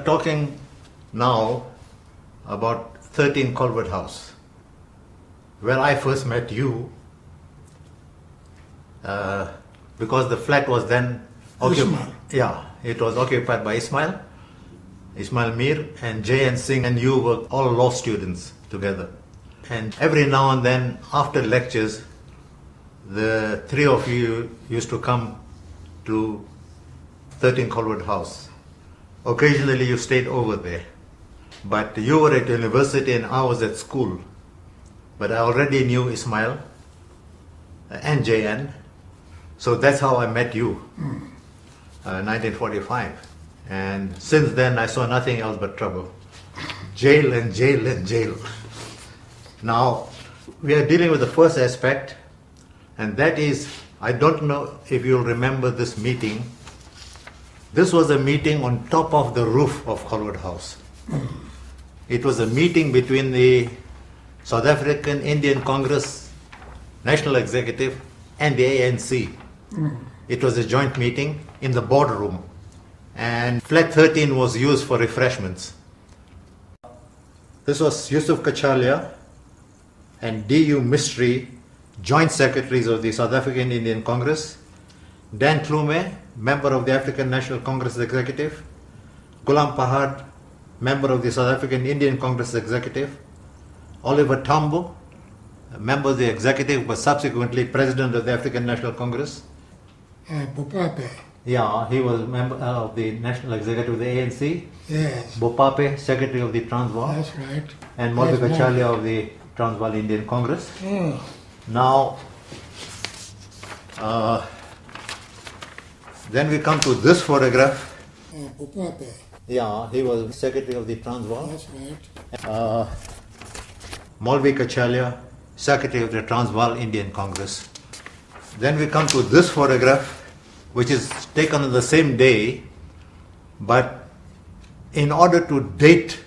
are talking now about 13 Colbert House, where I first met you, because the flat was then occupied. Yeah, it was occupied by Ismail Mir, and Jay and Singh, and you were all law students together. And every now and then, after lectures, the three of you used to come to 13 Colbert House. Occasionally you stayed over there. But you were at university and I was at school. But I already knew Ismail and JN. So that's how I met you, 1945. And since then I saw nothing else but trouble. Jail and jail and jail. Now, we are dealing with the first aspect, and that is, I don't know if you'll remember this meeting. This was a meeting on top of the roof of Colbert House. It was a meeting between the South African Indian Congress National Executive and the ANC. It was a joint meeting in the boardroom, and flat 13 was used for refreshments. This was Yusuf Kachalia and D.U. Mistry, joint secretaries of the South African Indian Congress, Dan Klume, member of the African National Congress Executive, Ghulam Pahad, member of the South African Indian Congress Executive, Oliver Tambo, a member of the executive but subsequently president of the African National Congress. Bopape. Yeah, he was member of the National Executive of the ANC. Yes. Bopape, secretary of the Transvaal. That's right. And Molvi Kachalia of the Transvaal Indian Congress. Now, then we come to this photograph. Bopape. Yeah, he was secretary of the Transvaal. That's right. Molvi Kachalia, secretary of the Transvaal Indian Congress. Then we come to this photograph, which is taken on the same day, but in order to date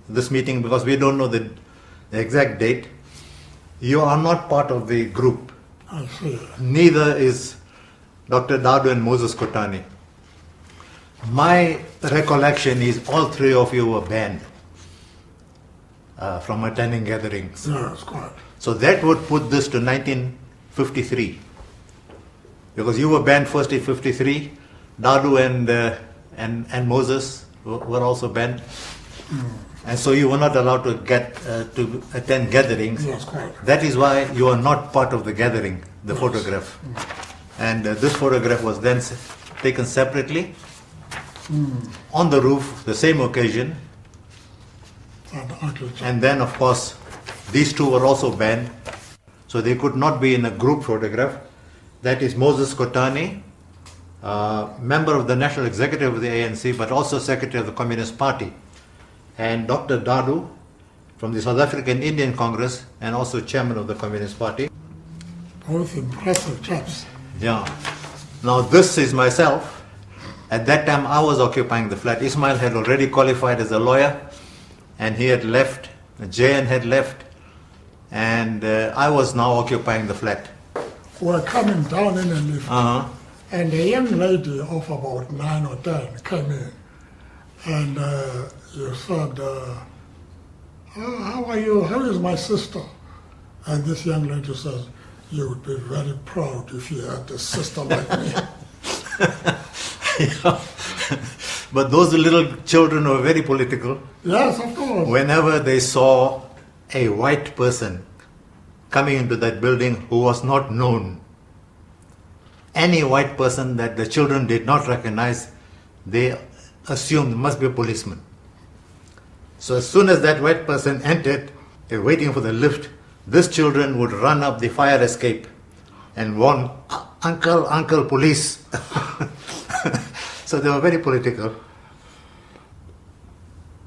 this meeting, because we don't know the exact date, you are not part of the group. I see. Neither is Dr. Dadu and Moses Kotani. My recollection is all three of you were banned from attending gatherings. Yes, correct. So that would put this to 1953. Because you were banned first in 53, Dadu and Moses were also banned. And so you were not allowed to get to attend gatherings. Yes, correct. That is why you are not part of the gathering, the photograph. And this photograph was then taken separately on the roof, the same occasion. And then, of course, these two were also banned. So they could not be in a group photograph. That is Moses Kotani, member of the National Executive of the ANC, but also Secretary of the Communist Party. And Dr. Dadu from the South African Indian Congress and also Chairman of the Communist Party. Both impressive chaps. Yeah. Now this is myself. At that time I was occupying the flat. Ismail had already qualified as a lawyer and he had left, JN had left, and I was now occupying the flat. We're coming down in a lift, and a young lady of about 9 or 10 came in, and you said, how are you? How is my sister? And this young lady says, you would be very proud if you had a sister like me. Yeah. But those little children were very political. Yes, of course. Whenever they saw a white person coming into that building who was not known, any white person that the children did not recognize, they assumed must be a policeman. So as soon as that white person entered, waiting for the lift, these children would run up the fire escape and warn, "Uncle, uncle, police." So they were very political.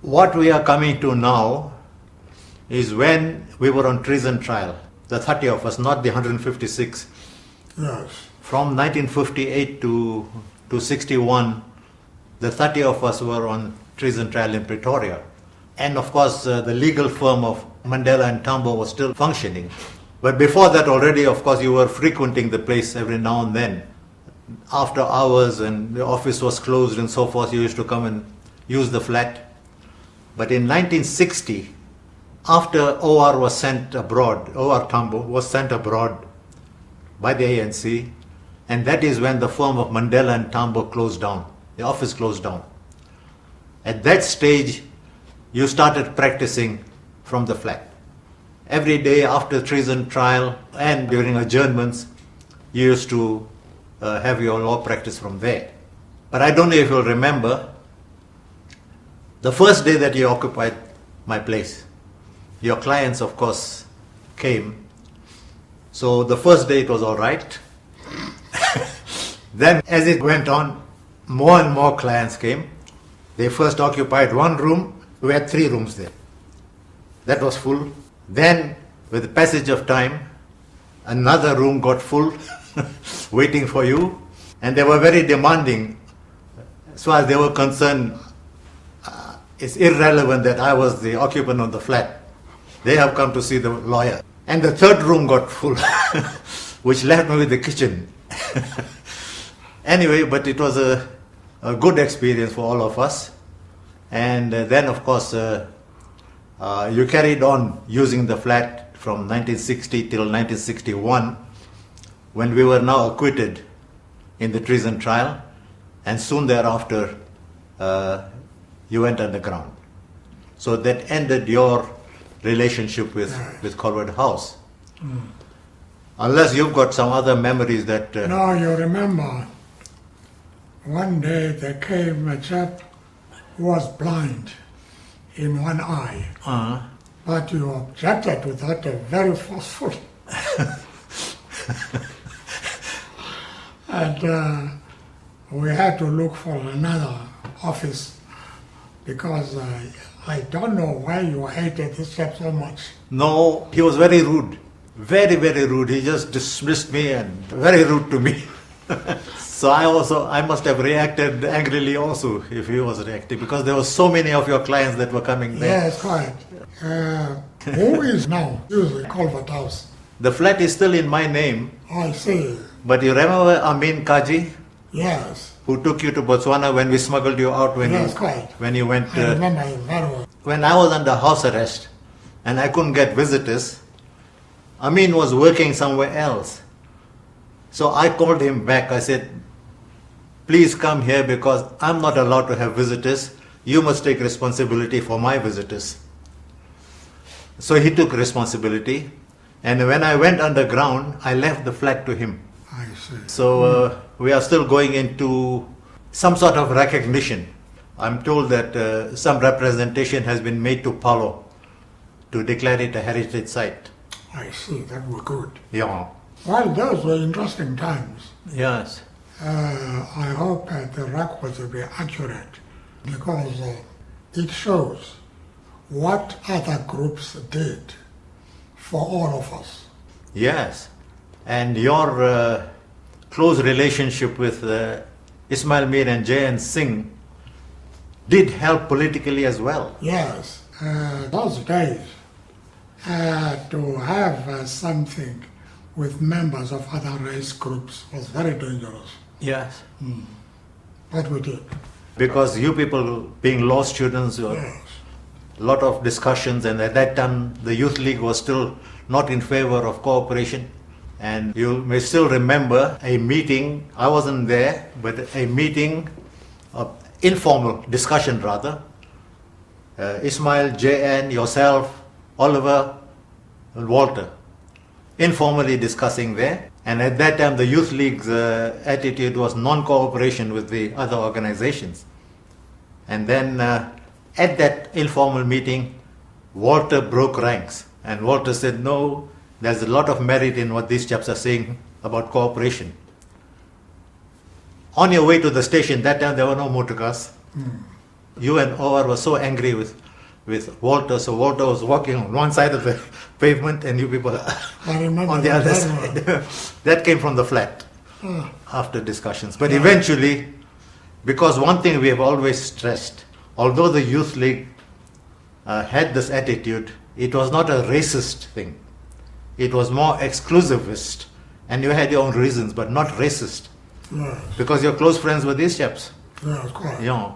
What we are coming to now is when we were on treason trial. The 30 of us, not the 156. Yes. From 1958 to 61, the 30 of us were on treason trial in Pretoria. And of course, the legal firm of Mandela and Tambo was still functioning. But before that already, of course, you were frequenting the place every now and then. After hours and the office was closed and so forth, you used to come and use the flat. But in 1960, after OR was sent abroad, OR Tambo was sent abroad by the ANC, and that is when the firm of Mandela and Tambo closed down. The office closed down. At that stage, you started practicing from the flat. Every day after treason trial and during adjournments, you used to have your law practice from there. But I don't know if you'll remember, the first day that you occupied my place, your clients, of course, came. So the first day it was all right. Then as it went on, more and more clients came. They first occupied one room. We had 3 rooms there. That was full. Then, with the passage of time, another room got full, waiting for you. And they were very demanding. As far as they were concerned, it's irrelevant that I was the occupant of the flat. They have come to see the lawyer. And the 3rd room got full, which left me with the kitchen. Anyway, but it was a good experience for all of us. And then, of course, you carried on using the flat from 1960 till 1961, when we were now acquitted in the treason trial, and soon thereafter you went underground. So that ended your relationship with Colwood House. Unless you've got some other memories that... No, you remember, one day there came a chap who was blind in one eye. But you objected to that very forcefully. And we had to look for another office because I don't know why you hated this chap so much. No, he was very rude. Very, very rude. He just dismissed me and very rude to me. So I must have reacted angrily also if he was reacting, because there were so many of your clients that were coming there. Yes, quite. Who is now using Colwood House? The flat is still in my name. I see. But you remember Amin Kaji? Yes. Who took you to Botswana when we smuggled you out when you went... I remember him very well. When I was under house arrest and I couldn't get visitors, Amin was working somewhere else. So I called him back. I said, please come here because I'm not allowed to have visitors. You must take responsibility for my visitors. So he took responsibility. And when I went underground, I left the flat to him. I see. So we are still going into some sort of recognition. I'm told that some representation has been made to Palo to declare it a heritage site. I see, that was good. Yeah. Well, those were interesting times. Yes. I hope the records will be accurate because it shows what other groups did for all of us. Yes. And your close relationship with Ismail Mir and J.N. Singh did help politically as well. Yes. Those days, to have something with members of other race groups was very dangerous. Yes. But we did. Because you people, being law students, Yes. a lot of discussions, and at that time the Youth League was still not in favor of cooperation. And you may still remember a meeting, I wasn't there, but a meeting, informal discussion rather. Ismail, J.N., yourself, Oliver, and Walter, informally discussing there. And at that time the Youth League's attitude was non-cooperation with the other organizations. And then at that informal meeting, Walter broke ranks. And Walter said, no, there's a lot of merit in what these chaps are saying about cooperation. On your way to the station, that time there were no motor cars. You and Ovar were so angry with Walter, so Walter was walking on one side of the pavement and you people on the other side. That came from the flat after discussions. But eventually, because one thing we have always stressed, although the Youth League had this attitude, it was not a racist thing. It was more exclusivist. And you had your own reasons, but not racist. Yes. Because your close friends were these chaps. Yes, quite. Yeah.